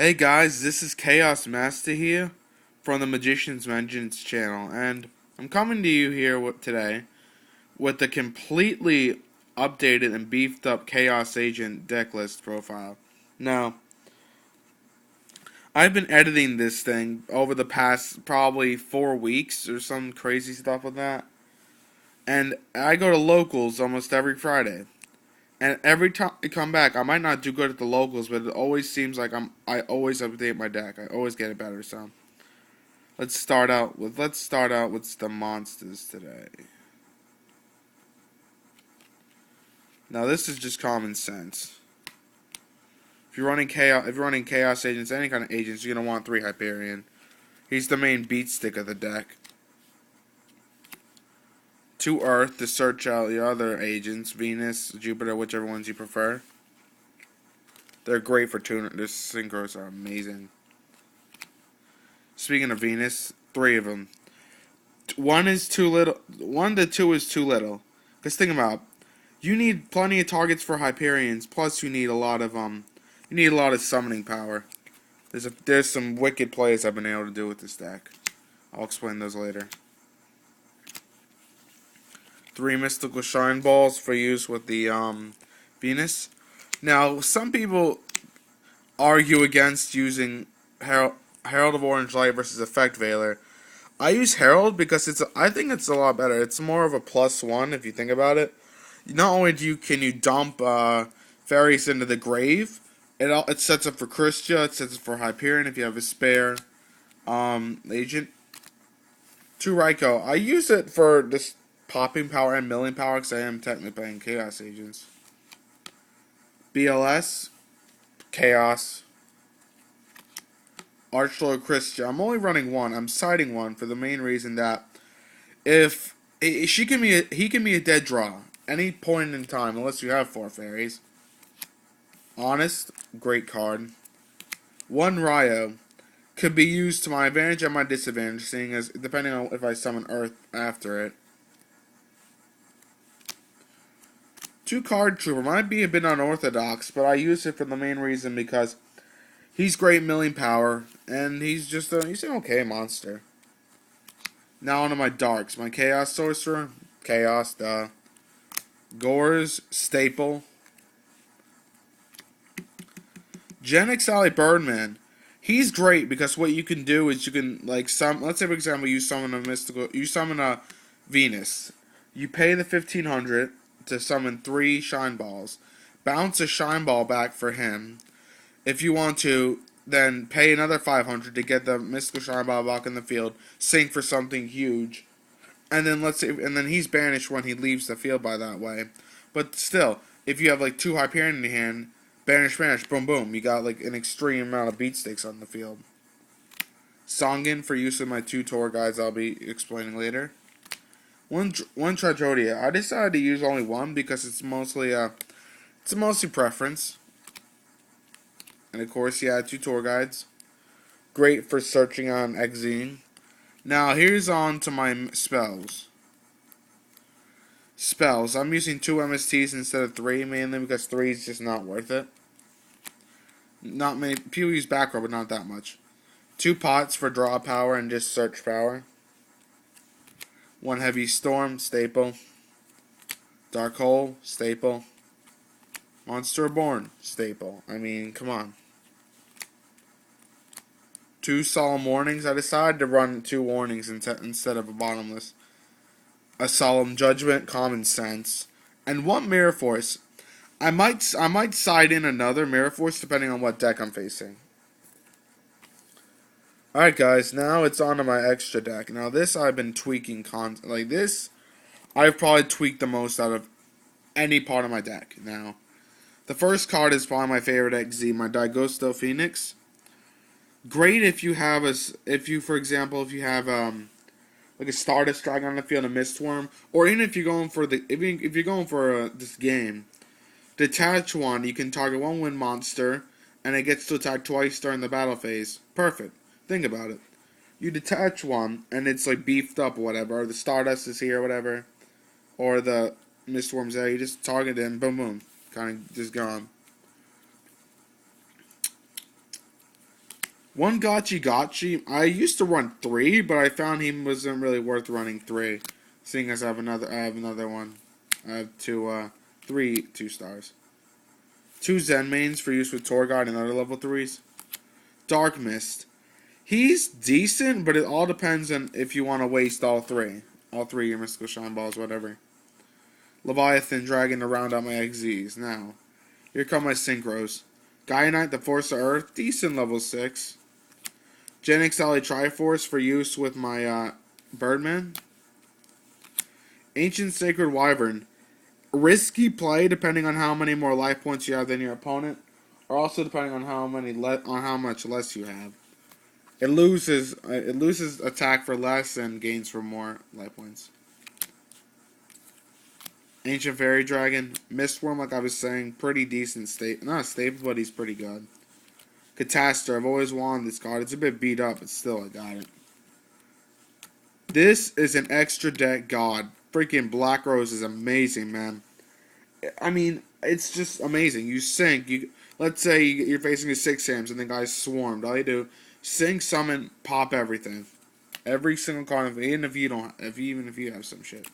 Hey guys, this is Chaos Master here from the Magician's Vengeance channel, and I'm coming to you here today with the completely updated and beefed up Chaos Agent deck list profile. Now, I've been editing this thing over the past probably 4 weeks or some crazy stuff with that, and I go to locals almost every Friday. And every time I come back, I might not do good at the locals, but it always seems like I always update my deck. I always get it better. So let's start out with the monsters today. Now this is just common sense. If you're running chaos agents, any kind of agents, you're gonna want 3 Hyperion. He's the main beat stick of the deck. 2 Earth to search out your other agents, Venus, Jupiter, whichever ones you prefer. They're great for tuner. Their synchros are amazing. Speaking of Venus, 3 of them. 1 is too little. 1 to 2 is too little. Cause think about, you need plenty of targets for Hyperions. Plus, you need a lot of summoning power. There's some wicked plays I've been able to do with this deck. I'll explain those later. 3 mystical shine balls for use with the Venus. Now, some people argue against using Herald of Orange Light versus Effect Veiler. I use Herald because I think it's a lot better. It's more of a +1 if you think about it. Not only can you dump fairies into the grave, it sets up for Christia, it sets up for Hyperion if you have a spare agent. 2 Raikou. I use it for this popping power and milling power because I am technically playing Chaos Agents. BLS, Chaos, Archlord Christia. I'm only running 1. I'm siding 1 for the main reason that if he can be a dead draw any point in time unless you have 4 fairies. Honest, great card. 1 Ryo could be used to my advantage and my disadvantage, seeing as depending on if I summon Earth after it. 2 Card Trooper might be a bit unorthodox, but I use it for the main reason because he's great milling power and he's an okay monster. Now onto my darks. My Chaos Sorcerer, Chaos, Gores, Staple. Genex Alley Birdman. He's great because what you can do is you can let's say for example you summon a Venus. You pay the 1500 to summon 3 shine balls. Bounce a shine ball back for him. If you want to, then pay another 500 to get the mystical shine ball back in the field. Sink for something huge. And then he's banished when he leaves the field by that way. But still, if you have like 2 Hyperion in your hand, banish, boom, boom. You got like an extreme amount of beat sticks on the field. Songen for use of my 2 tour guides I'll be explaining later. One Trajodia. I decided to use only 1 because it's mostly preference. And of course, 2 tour guides. Great for searching on Exene. Now here's on to my spells. Spells. I'm using 2 MSTs instead of 3, mainly because 3 is just not worth it. Not many people use back row, but not that much. 2 pots for draw power and just search power. 1 heavy storm, staple. Dark hole, staple. Monster Reborn, staple. I mean, come on. 2 solemn warnings. I decided to run 2 warnings instead of a bottomless. A solemn judgment, common sense, and 1 mirror force. I might side in another mirror force depending on what deck I'm facing. Alright guys, now it's on to my extra deck. Now this I've been tweaking this I've probably tweaked the most out of any part of my deck. Now, the first card is probably my favorite XZ, my Daigosto Phoenix. Great if you have for example like a Stardust Dragon on the field, a Mistworm, or even if you're going for this game, detach 1, you can target 1 wind monster, and it gets to attack twice during the battle phase. Perfect. Think about it. You detach 1, and it's like beefed up or whatever, or the Stardust is here or whatever, or the Mistworm's there, you just target it and boom boom. Kind of just gone. One Gotchi. I used to run 3, but I found he wasn't really worth running 3. Seeing as I have another one. I have 3 2-stars. 2 Zen mains for use with Tour Guide and other level 3s. Dark Mist. He's decent, but it all depends on if you want to waste all 3. All 3 of your Mystical Shine Balls, whatever. Leviathan Dragon to round out my XZs. Now, here come my Synchros. Gaia Knight, the Force of Earth, decent level 6. Genix Alley Triforce for use with my Birdman. Ancient Sacred Wyvern. Risky play depending on how many more life points you have than your opponent, or also depending on how much less you have. It loses attack for less and gains for more life points. Ancient Fairy Dragon, Mistworm, like I was saying, pretty decent not a staple, but he's pretty good. Catastor, I've always wanted this card. It's a bit beat up, but still I got it. This is an extra deck god. Freaking Black Rose is amazing, man. I mean, it's just amazing. You sink. Let's say you're facing a 6 Sams and the guy's swarmed. All you do, sink, summon, pop everything. Every single card, even if you have some shit.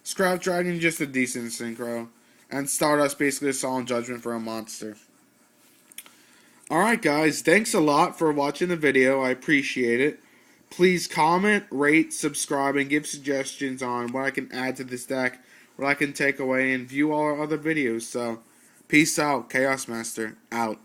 Scrap Dragon, just a decent synchro. And Stardust, basically a solemn judgment for a monster. Alright guys, thanks a lot for watching the video. I appreciate it. Please comment, rate, subscribe, and give suggestions on what I can add to this deck, what I can take away, and view all our other videos. So, peace out. Chaos Master, out.